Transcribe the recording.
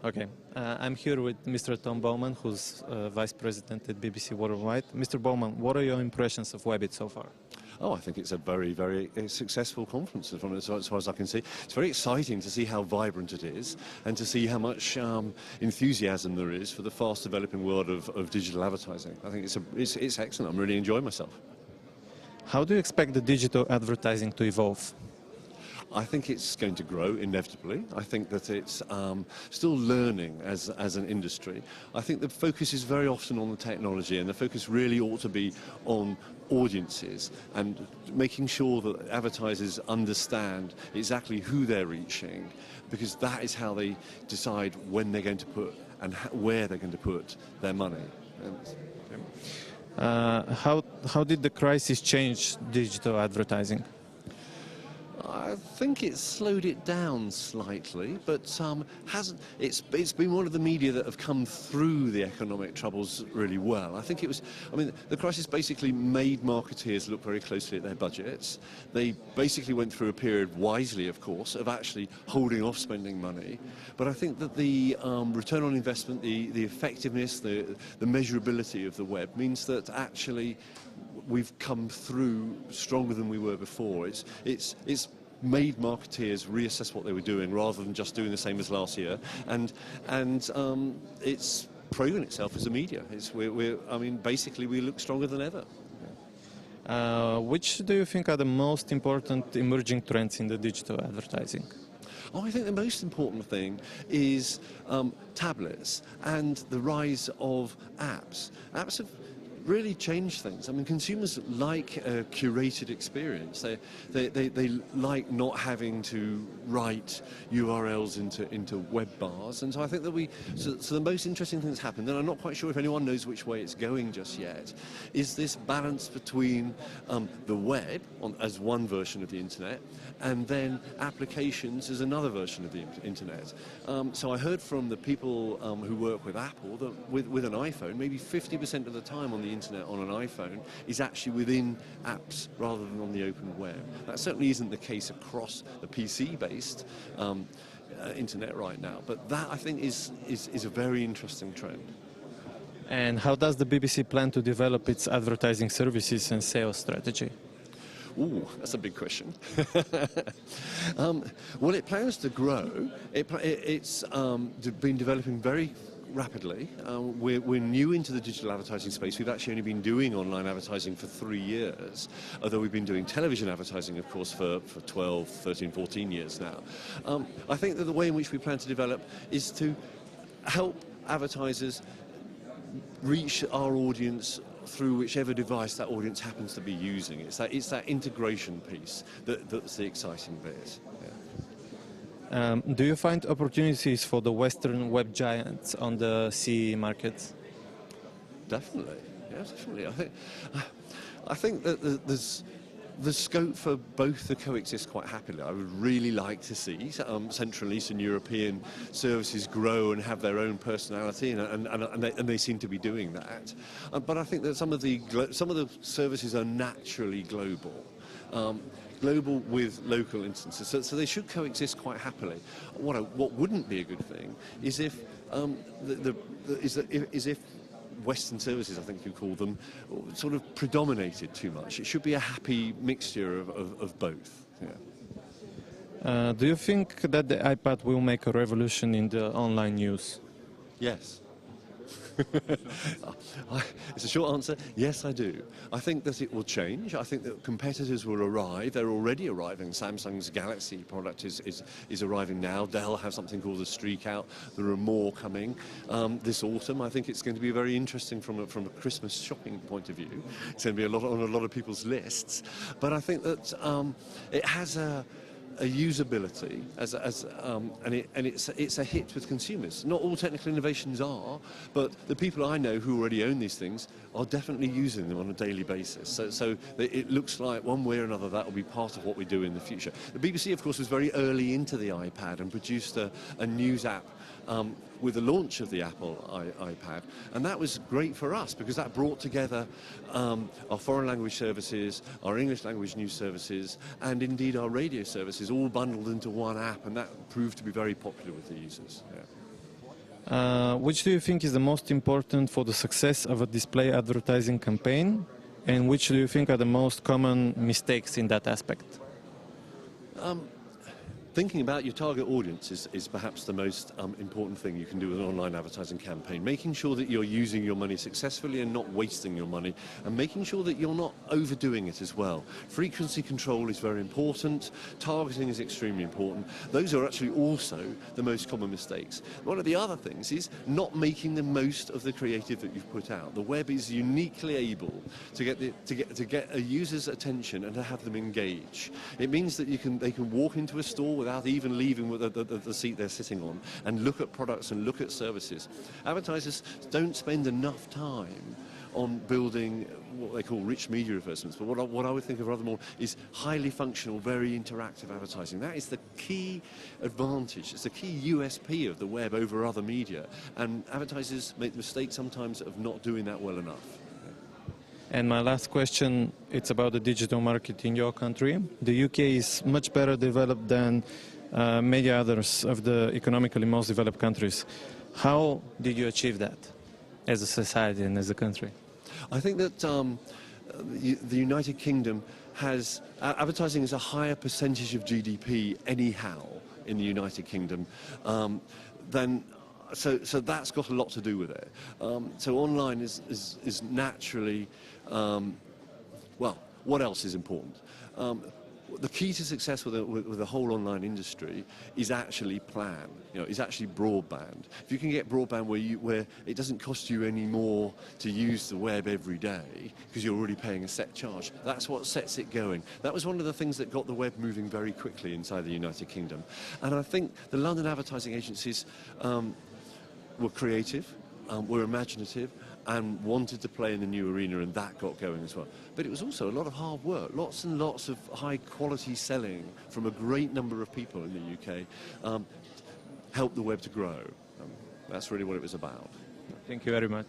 Okay, I'm here with Mr. Tom Bowman, who's Vice President at BBC Worldwide. Mr. Bowman, what are your impressions of Webit so far? Oh, I think it's a very, very successful conference as far as I can see. It's very exciting to see how vibrant it is and to see how much enthusiasm there is for the fast-developing world of digital advertising. I think it's excellent. I'm really enjoying myself. How do you expect the digital advertising to evolve? I think it's going to grow inevitably. I think that it's still learning as an industry. I think the focus is very often on the technology, and the focus really ought to be on audiences and making sure that advertisers understand exactly who they're reaching, because that is how they decide when they're going to put and where they're going to put their money. How did the crisis change digital advertising? I think it's slowed it down slightly, but hasn't. It's been one of the media that have come through the economic troubles really well. I think it was. I mean, the crisis basically made marketeers look very closely at their budgets. They basically went through a period, wisely of course, of actually holding off spending money. But I think that the return on investment, the effectiveness, the measurability of the web means that actually we've come through stronger than we were before. It's made marketeers reassess what they were doing rather than just doing the same as last year, and it's proven itself as a media. I mean, basically we look stronger than ever. Which do you think are the most important emerging trends in the digital advertising? Oh, I think the most important thing is tablets and the rise of apps. Apps have really changed things. I mean, consumers like a curated experience. They like not having to write URLs into web bars, and so I think that so the most interesting thing that's happened, and I'm not quite sure if anyone knows which way it's going just yet, is this balance between the web as one version of the internet and then applications as another version of the internet. So I heard from the people who work with Apple that with an iPhone, maybe 50% of the time on the internet on an iPhone is actually within apps rather than on the open web. That certainly isn't the case across the PC-based internet right now, but that I think is a very interesting trend. And how does the BBC plan to develop its advertising services and sales strategy? Ooh, that's a big question. Well, it plans to grow. It's been developing very rapidly. We're new into the digital advertising space. We've actually only been doing online advertising for 3 years, although we've been doing television advertising, of course, for 12, 13, 14 years now. I think that the way in which we plan to develop is to help advertisers reach our audience through whichever device that audience happens to be using. It's that integration piece that's the exciting bit. Yeah. Do you find opportunities for the Western web giants on the CE markets? Definitely, yeah, definitely. I think that there's scope for both to coexist quite happily. I would really like to see Central and Eastern European services grow and have their own personality, and they seem to be doing that. But I think that some of the services are naturally global. Global with local instances, so they should coexist quite happily. What wouldn't be a good thing is if if Western services, I think you call them, sort of predominated too much. It should be a happy mixture of both. Yeah. Do you think that the iPad will make a revolution in the online news? Yes. It's a short answer. Yes, I do. I think that it will change. I think that competitors will arrive. They're already arriving. Samsung's Galaxy product is arriving now. Dell have something called the Streak out. There are more coming this autumn. I think it's going to be very interesting from a Christmas shopping point of view. It's going to be on a lot of people's lists. But I think that it has a usability and it's a hit with consumers. Not all technical innovations are, but the people I know who already own these things are definitely using them on a daily basis. So it looks like one way or another that will be part of what we do in the future. The BBC, of course, was very early into the iPad and produced a news app with the launch of the Apple iPad, and that was great for us because that brought together our foreign language services, our English language news services, and indeed our radio services all bundled into one app, and that proved to be very popular with the users. Yeah. Which do you think is the most important for the success of a display advertising campaign, and which do you think are the most common mistakes in that aspect? Thinking about your target audience is perhaps the most important thing you can do with an online advertising campaign. Making sure that you're using your money successfully and not wasting your money, and making sure that you're not overdoing it as well. Frequency control is very important. Targeting is extremely important. Those are actually also the most common mistakes. One of the other things is not making the most of the creative that you've put out. The web is uniquely able to get a user's attention and to have them engage. It means that they can walk into a store without even leaving the seat they're sitting on and look at products and look at services. Advertisers don't spend enough time on building what they call rich media advertisements, but what I would think of rather more is highly functional, very interactive advertising. That is the key advantage, it's the key USP of the web over other media, and advertisers make the mistake sometimes of not doing that well enough. And my last question, it's about the digital market in your country. The UK is much better developed than many others of the economically most developed countries. How did you achieve that as a society and as a country? I think that the United Kingdom has, advertising is a higher percentage of GDP anyhow in the United Kingdom than. So that's got a lot to do with it. So online is naturally, well, what else is important? The key to success with the whole online industry is actually plan. Is actually broadband. If you can get broadband where it doesn't cost you any more to use the web every day because you're already paying a set charge, that's what sets it going. That was one of the things that got the web moving very quickly inside the United Kingdom. And I think the London advertising agencies were creative, were imaginative, and wanted to play in the new arena, and that got going as well. But it was also a lot of hard work, lots and lots of high-quality selling from a great number of people in the UK, helped the web to grow. That's really what it was about. Thank you very much.